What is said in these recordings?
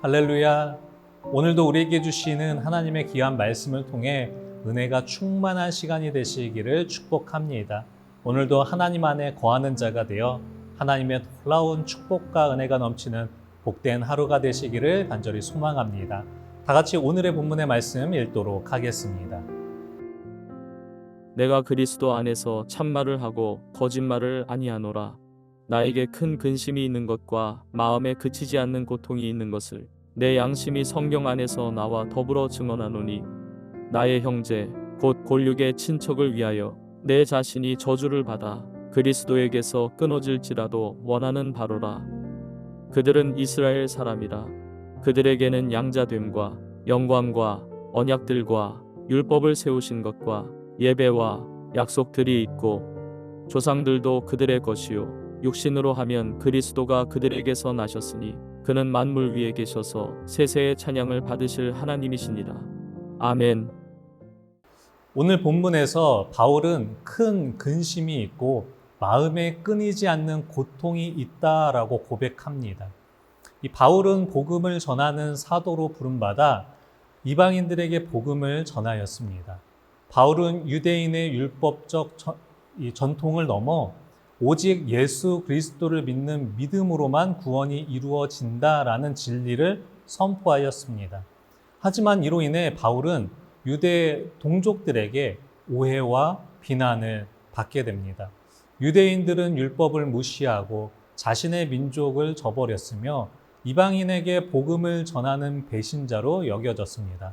할렐루야. 오늘도 우리에게 주시는 하나님의 귀한 말씀을 통해 은혜가 충만한 시간이 되시기를 축복합니다. 오늘도 하나님 안에 거하는 자가 되어 하나님의 놀라운 축복과 은혜가 넘치는 복된 하루가 되시기를 간절히 소망합니다. 다 같이 오늘의 본문의 말씀 읽도록 하겠습니다. 내가 그리스도 안에서 참말을 하고 거짓말을 아니하노라. 나에게 큰 근심이 있는 것과 마음에 그치지 않는 고통이 있는 것을 내 양심이 성경 안에서 나와 더불어 증언하노니, 나의 형제 곧 골육의 친척을 위하여 내 자신이 저주를 받아 그리스도에게서 끊어질지라도 원하는 바로라. 그들은 이스라엘 사람이라. 그들에게는 양자됨과 영광과 언약들과 율법을 세우신 것과 예배와 약속들이 있고, 조상들도 그들의 것이요 육신으로 하면 그리스도가 그들에게서 나셨으니 그는 만물 위에 계셔서 세세의 찬양을 받으실 하나님이시니라. 아멘. 오늘 본문에서 바울은 큰 근심이 있고 마음에 끊이지 않는 고통이 있다라고 고백합니다. 이 바울은 복음을 전하는 사도로 부름받아 이방인들에게 복음을 전하였습니다. 바울은 유대인의 율법적 전통을 넘어 오직 예수 그리스도를 믿는 믿음으로만 구원이 이루어진다라는 진리를 선포하였습니다. 하지만 이로 인해 바울은 유대 동족들에게 오해와 비난을 받게 됩니다. 유대인들은 율법을 무시하고 자신의 민족을 저버렸으며 이방인에게 복음을 전하는 배신자로 여겨졌습니다.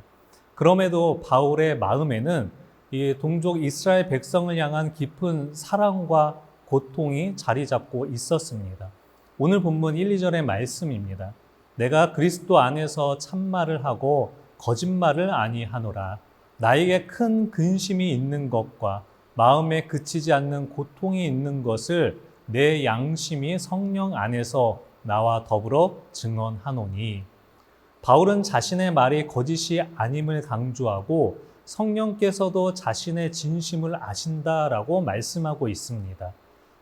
그럼에도 바울의 마음에는 이 동족 이스라엘 백성을 향한 깊은 사랑과 고통이 자리 잡고 있었습니다. 오늘 본문 1, 2절의 말씀입니다. 내가 그리스도 안에서 참말을 하고 거짓말을 아니하노라. 나에게 큰 근심이 있는 것과 마음에 그치지 않는 고통이 있는 것을 내 양심이 성령 안에서 나와 더불어 증언하노니. 바울은 자신의 말이 거짓이 아님을 강조하고 성령께서도 자신의 진심을 아신다라고 말씀하고 있습니다.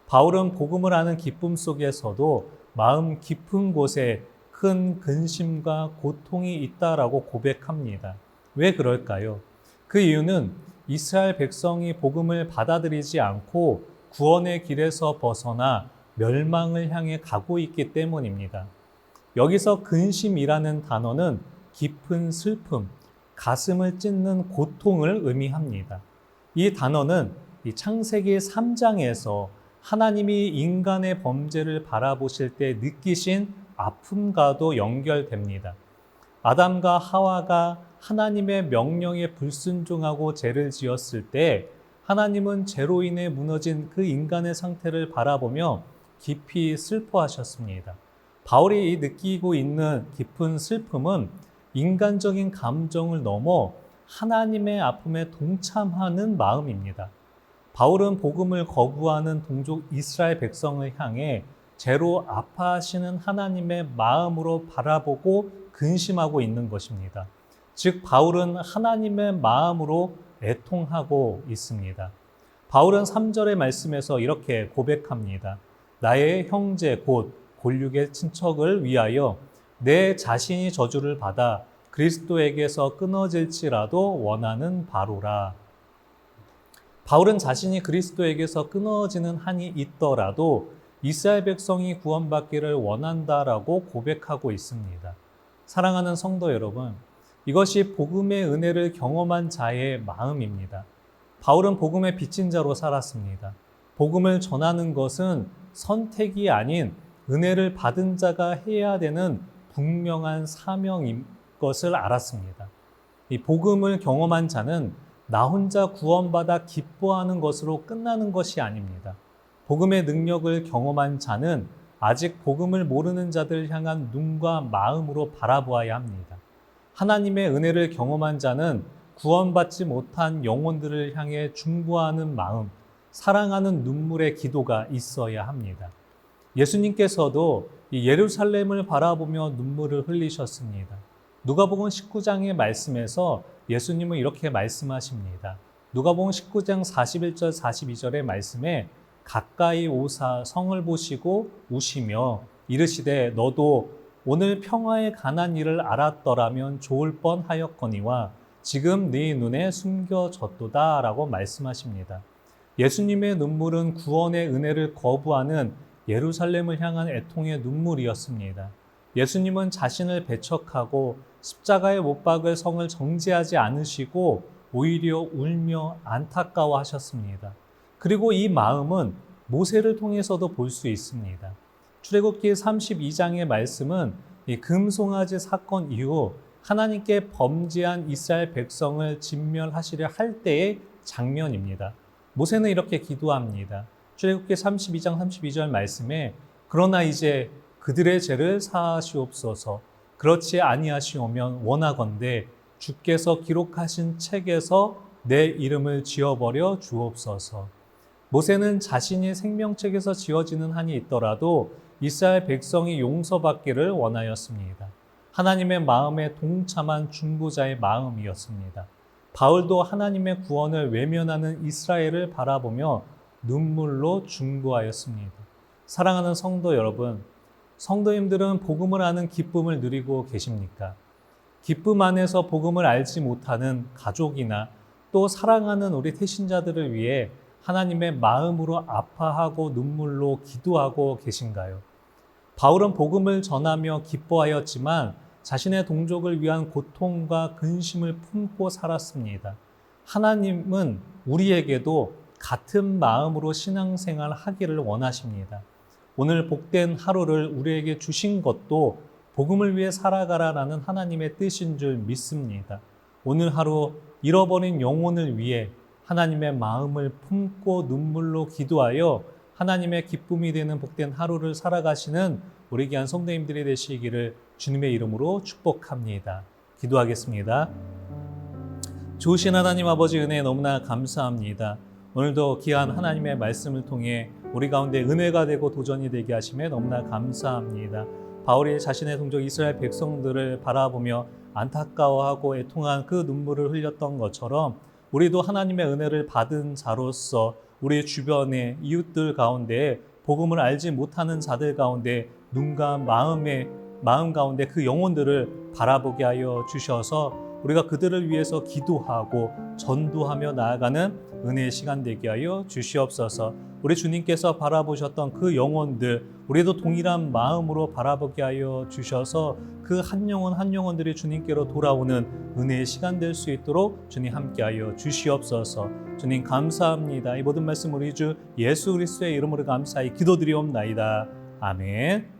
바울은 복음을 아는 기쁨 속에서도 마음 깊은 곳에 큰 근심과 고통이 있다라고 고백합니다. 왜 그럴까요? 그 이유는 이스라엘 백성이 복음을 받아들이지 않고 구원의 길에서 벗어나 멸망을 향해 가고 있기 때문입니다. 여기서 근심이라는 단어는 깊은 슬픔, 가슴을 찢는 고통을 의미합니다. 이 단어는 창세기 3장에서 하나님이 인간의 범죄를 바라보실 때 느끼신 아픔과도 연결됩니다. 아담과 하와가 하나님의 명령에 불순종하고 죄를 지었을 때 하나님은 죄로 인해 무너진 그 인간의 상태를 바라보며 깊이 슬퍼하셨습니다. 바울이 느끼고 있는 깊은 슬픔은 인간적인 감정을 넘어 하나님의 아픔에 동참하는 마음입니다. 바울은 복음을 거부하는 동족 이스라엘 백성을 향해 죄로 아파하시는 하나님의 마음으로 바라보고 근심하고 있는 것입니다. 즉 바울은 하나님의 마음으로 애통하고 있습니다. 바울은 3절의 말씀에서 이렇게 고백합니다. 나의 형제 곧 골육의 친척을 위하여 내 자신이 저주를 받아 그리스도에게서 끊어질지라도 원하는 바로라. 바울은 자신이 그리스도에게서 끊어지는 한이 있더라도 이스라엘 백성이 구원받기를 원한다라고 고백하고 있습니다. 사랑하는 성도 여러분, 이것이 복음의 은혜를 경험한 자의 마음입니다. 바울은 복음의 빚진 자로 살았습니다. 복음을 전하는 것은 선택이 아닌 은혜를 받은 자가 해야 되는 분명한 사명인 것을 알았습니다. 이 복음을 경험한 자는 나 혼자 구원받아 기뻐하는 것으로 끝나는 것이 아닙니다. 복음의 능력을 경험한 자는 아직 복음을 모르는 자들 향한 눈과 마음으로 바라보아야 합니다. 하나님의 은혜를 경험한 자는 구원받지 못한 영혼들을 향해 중보하는 마음, 사랑하는 눈물의 기도가 있어야 합니다. 예수님께서도 이 예루살렘을 바라보며 눈물을 흘리셨습니다. 누가복음 19장의 말씀에서 예수님은 이렇게 말씀하십니다. 누가복음 19장 41절 42절의 말씀에 가까이 오사 성을 보시고 우시며 이르시되 너도 오늘 평화에 관한 일을 알았더라면 좋을 뻔하였거니와 지금 네 눈에 숨겨졌도다 라고 말씀하십니다. 예수님의 눈물은 구원의 은혜를 거부하는 예루살렘을 향한 애통의 눈물이었습니다. 예수님은 자신을 배척하고 십자가에 못 박을 성을 정죄하지 않으시고 오히려 울며 안타까워하셨습니다. 그리고 이 마음은 모세를 통해서도 볼 수 있습니다. 출애굽기 32장의 말씀은 이 금송아지 사건 이후 하나님께 범죄한 이스라엘 백성을 진멸하시려 할 때의 장면입니다. 모세는 이렇게 기도합니다. 출애굽기 32장 32절 말씀에 그러나 이제 그들의 죄를 사하시옵소서. 그렇지 아니하시오면 원하건대 주께서 기록하신 책에서 내 이름을 지워버려 주옵소서. 모세는 자신이 생명책에서 지워지는 한이 있더라도 이스라엘 백성이 용서받기를 원하였습니다. 하나님의 마음에 동참한 중보자의 마음이었습니다. 바울도 하나님의 구원을 외면하는 이스라엘을 바라보며 눈물로 중보하였습니다. 사랑하는 성도 여러분, 성도님들은 복음을 아는 기쁨을 누리고 계십니까? 기쁨 안에서 복음을 알지 못하는 가족이나 또 사랑하는 우리 태신자들을 위해 하나님의 마음으로 아파하고 눈물로 기도하고 계신가요? 바울은 복음을 전하며 기뻐하였지만 자신의 동족을 위한 고통과 근심을 품고 살았습니다. 하나님은 우리에게도 같은 마음으로 신앙생활 하기를 원하십니다. 오늘 복된 하루를 우리에게 주신 것도 복음을 위해 살아가라라는 하나님의 뜻인 줄 믿습니다. 오늘 하루 잃어버린 영혼을 위해 하나님의 마음을 품고 눈물로 기도하여 하나님의 기쁨이 되는 복된 하루를 살아가시는 우리 귀한 성도님들이 되시기를 주님의 이름으로 축복합니다. 기도하겠습니다. 좋으신 하나님 아버지 은혜 너무나 감사합니다. 오늘도 귀한 하나님의 말씀을 통해 우리 가운데 은혜가 되고 도전이 되게 하심에 너무나 감사합니다. 바울이 자신의 동족 이스라엘 백성들을 바라보며 안타까워하고 애통한 그 눈물을 흘렸던 것처럼 우리도 하나님의 은혜를 받은 자로서 우리 주변의 이웃들 가운데 복음을 알지 못하는 자들 가운데 눈과 마음 가운데 그 영혼들을 바라보게 하여 주셔서 우리가 그들을 위해서 기도하고 전도하며 나아가는 은혜의 시간 되게 하여 주시옵소서. 우리 주님께서 바라보셨던 그 영혼들 우리도 동일한 마음으로 바라보게 하여 주셔서 그 한 영혼 한 영혼들이 주님께로 돌아오는 은혜의 시간 될 수 있도록 주님 함께하여 주시옵소서. 주님 감사합니다. 이 모든 말씀 우리 주 예수 그리스도의 이름으로 감사히 기도드리옵나이다. 아멘.